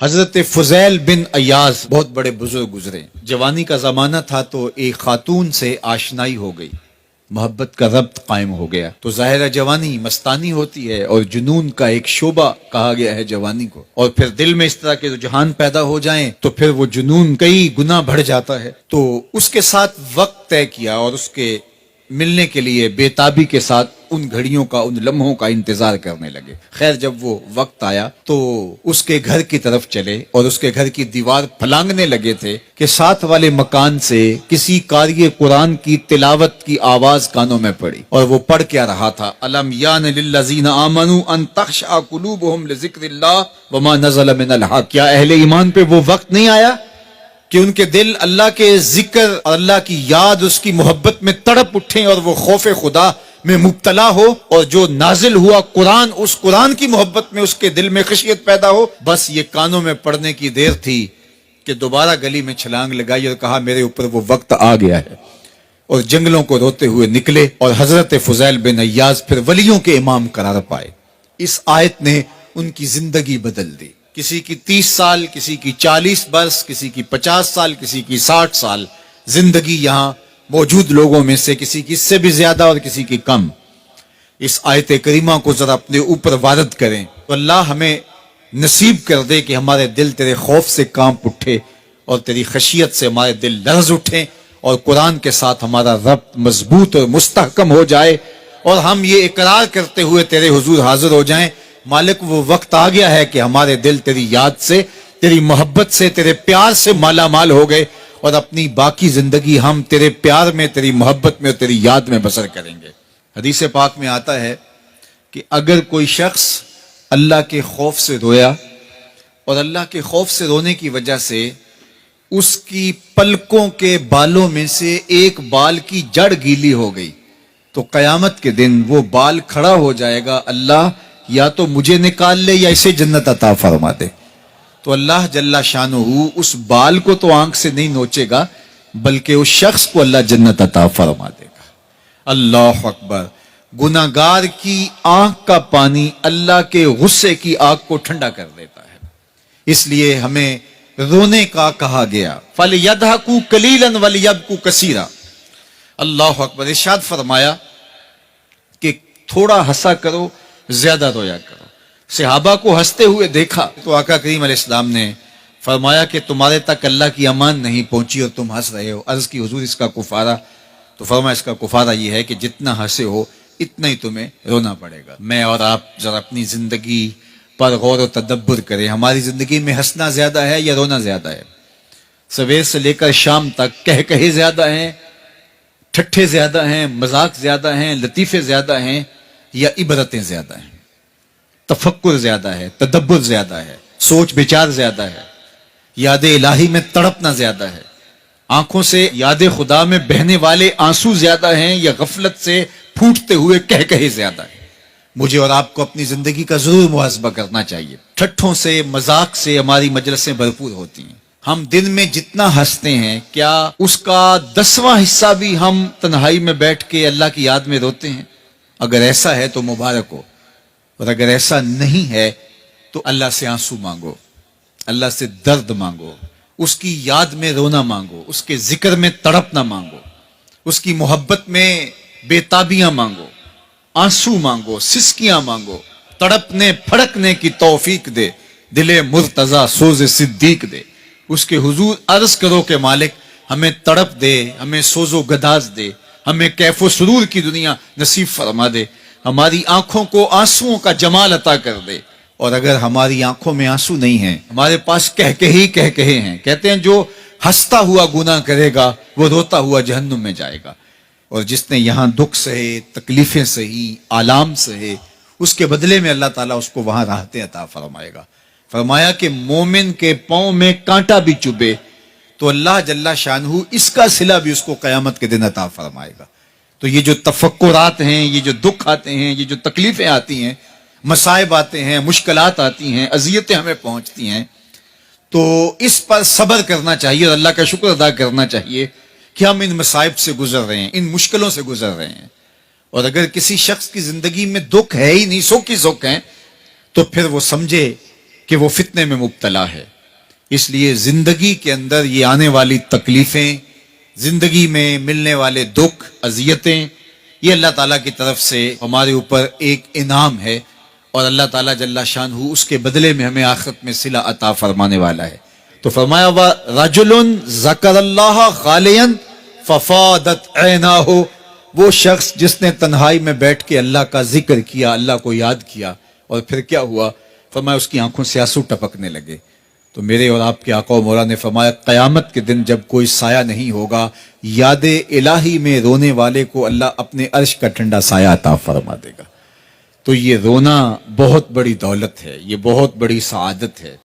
حضرت فضیل بن ایاز بہت بڑے بزرگ گزرے. جوانی کا زمانہ تھا تو ایک خاتون سے آشنائی ہو گئی، محبت کا ربط قائم ہو گیا. تو ظاہر جوانی مستانی ہوتی ہے اور جنون کا ایک شعبہ کہا گیا ہے جوانی کو، اور پھر دل میں اس طرح کے رجحان پیدا ہو جائیں تو پھر وہ جنون کئی گنا بڑھ جاتا ہے. تو اس کے ساتھ وقت طے کیا اور اس کے ملنے کے لیے بے تابی کے ساتھ ان گھڑیوں کا، ان لمحوں کا انتظار کرنے لگے. خیر جب وہ وقت آیا تو اس کے گھر کی طرف چلے اور اس کے گھر کی دیوار پھلانگنے لگے تھے کہ ساتھ والے مکان سے کسی قاری قرآن کی تلاوت کی آواز کانوں میں پڑی. اور وہ پڑھ کیا رہا تھا، الم یان للذین آمنوا ان تخشع قلوبهم لذکر اللہ وما نزل من الحق. کیا اہل ایمان پہ وہ وقت نہیں آیا کہ ان کے دل اللہ کے ذکر اور اللہ کی یاد، اس کی محبت میں تڑپ اٹھیں اور وہ خوف خدا میں مبتلا ہو، اور جو نازل ہوا قرآن، اس قرآن کی محبت میں اس کے دل میں خشیت پیدا ہو. بس یہ کانوں میں پڑنے کی دیر تھی کہ دوبارہ گلی میں چھلانگ لگائی اور کہا میرے اوپر وہ وقت آ گیا ہے، اور جنگلوں کو روتے ہوئے نکلے. اور حضرت فضیل بن ایاز پھر ولیوں کے امام قرار پائے. اس آیت نے ان کی زندگی بدل دی. کسی کی 30 سال، کسی کی 40 برس، کسی کی 50 سال، کسی کی 60 سال زندگی یہاں موجود لوگوں میں سے کسی کی اس سے بھی زیادہ اور کسی کی کم. اس آیت کریمہ کو ذرا اپنے اوپر وارد کریں تو اللہ ہمیں نصیب کر دے کہ ہمارے دل تیرے خوف سے کانپ اٹھے اور تیری خشیت سے ہمارے دل لرز اٹھیں، اور قرآن کے ساتھ ہمارا ربط مضبوط اور مستحکم ہو جائے، اور ہم یہ اقرار کرتے ہوئے تیرے حضور حاضر ہو جائیں، مالک وہ وقت آ گیا ہے کہ ہمارے دل تیری یاد سے، تیری محبت سے، تیرے پیار سے مالا مال ہو گئے، اور اپنی باقی زندگی ہم تیرے پیار میں، تیری محبت میں اور تیری یاد میں بسر کریں گے. حدیث پاک میں آتا ہے کہ اگر کوئی شخص اللہ کے خوف سے رویا اور اللہ کے خوف سے رونے کی وجہ سے اس کی پلکوں کے بالوں میں سے ایک بال کی جڑ گیلی ہو گئی تو قیامت کے دن وہ بال کھڑا ہو جائے گا، اللہ یا تو مجھے نکال لے یا اسے جنت عطا فرما دے. تو اللہ جل شانہ اس بال کو تو آنکھ سے نہیں نوچے گا، بلکہ اس شخص کو اللہ جنت عطا فرما دے گا. اللہ اکبر. گناہگار کی آنکھ کا پانی اللہ کے غصے کی آگ کو ٹھنڈا کر دیتا ہے. اس لیے ہمیں رونے کا کہا گیا، فَلْيَضْحَكُوا قَلِيلًا وَلْيَبْكُوا كَثِيرًا. اللہ اکبر. ارشاد فرمایا کہ تھوڑا ہنسا کرو، زیادہ رویا کرو. صحابہ کو ہنستے ہوئے دیکھا تو آقا کریم علیہ السلام نے فرمایا کہ تمہارے تک اللہ کی امان نہیں پہنچی اور تم ہنس رہے ہو. عرض کی حضور اس کا کفارہ؟ تو فرمایا اس کا کفارہ یہ ہے کہ جتنا ہنسے ہو اتنا ہی تمہیں رونا پڑے گا. میں اور آپ ذرا اپنی زندگی پر غور و تدبر کریں. ہماری زندگی میں ہنسنا زیادہ ہے یا رونا زیادہ ہے؟ سویر سے لے کر شام تک کہے زیادہ ہیں، ٹھٹھے زیادہ ہیں، مذاق زیادہ ہیں، لطیفے زیادہ ہیں، یا عبرتیں زیادہ ہیں؟ تفکر زیادہ ہے، تدبر زیادہ ہے، سوچ بچار زیادہ ہے، یاد الہی میں تڑپنا زیادہ ہے، آنکھوں سے یاد خدا میں بہنے والے آنسو زیادہ ہیں، یا غفلت سے پھوٹتے ہوئے کہے زیادہ ہیں؟ مجھے اور آپ کو اپنی زندگی کا ضرور محاسبہ کرنا چاہیے. ٹھٹھوں سے، مذاق سے ہماری مجلسیں بھرپور ہوتی ہیں. ہم دن میں جتنا ہنستے ہیں کیا اس کا 10واں حصہ بھی ہم تنہائی میں بیٹھ کے اللہ کی یاد میں روتے ہیں؟ اگر ایسا ہے تو مبارک ہو، اور اگر ایسا نہیں ہے تو اللہ سے آنسو مانگو، اللہ سے درد مانگو، اس کی یاد میں رونا مانگو، اس کے ذکر میں تڑپنا مانگو، اس کی محبت میں بے تابیاں مانگو، آنسو مانگو، سسکیاں مانگو. تڑپنے پھڑکنے کی توفیق دے، دل مرتضی سوز صدیق دے. اس کے حضور عرض کرو کہ مالک ہمیں تڑپ دے، ہمیں سوز و گداز دے، ہمیں کیف و سرور کی دنیا نصیب فرما دے، ہماری آنکھوں کو آنسوؤں کا جمال عطا کر دے. اور اگر ہماری آنکھوں میں آنسو نہیں ہیں، ہمارے پاس کہے ہیں، کہتے ہیں جو ہنستا ہوا گناہ کرے گا وہ روتا ہوا جہنم میں جائے گا، اور جس نے یہاں دکھ سہے، تکلیفیں سہی، آلام سہے، اس کے بدلے میں اللہ تعالیٰ اس کو وہاں راحتیں عطا فرمائے گا. فرمایا کہ مومن کے پاؤں میں کانٹا بھی چبھے تو اللہ جل شانہ اس کا صلہ بھی اس کو قیامت کے دن عطا فرمائے گا. تو یہ جو تفکرات ہیں، یہ جو دکھ آتے ہیں، یہ جو تکلیفیں آتی ہیں، مصائب آتے ہیں، مشکلات آتی ہیں، اذیتیں ہمیں پہنچتی ہیں، تو اس پر صبر کرنا چاہیے اور اللہ کا شکر ادا کرنا چاہیے کہ ہم ان مصائب سے گزر رہے ہیں، ان مشکلوں سے گزر رہے ہیں. اور اگر کسی شخص کی زندگی میں دکھ ہے ہی نہیں، سکھ ہی سکھ ہیں، تو پھر وہ سمجھے کہ وہ فتنے میں مبتلا ہے. اس لیے زندگی کے اندر یہ آنے والی تکلیفیں، زندگی میں ملنے والے دکھ، اذیتیں، یہ اللہ تعالیٰ کی طرف سے ہمارے اوپر ایک انعام ہے، اور اللہ تعالیٰ جل شانہ اس کے بدلے میں ہمیں آخرت میں صلہ عطا فرمانے والا ہے. تو فرمایا رجل ذکر اللہ خالیا ففاضت عیناہ، وہ شخص جس نے تنہائی میں بیٹھ کے اللہ کا ذکر کیا، اللہ کو یاد کیا، اور پھر کیا ہوا؟ فرمایا اس کی آنکھوں سے آنسو ٹپکنے لگے. تو میرے اور آپ کے آقا و مولا نے فرمایا قیامت کے دن جب کوئی سایہ نہیں ہوگا، یاد الہی میں رونے والے کو اللہ اپنے عرش کا ٹھنڈا سایہ عطا فرما دے گا. تو یہ رونا بہت بڑی دولت ہے، یہ بہت بڑی سعادت ہے.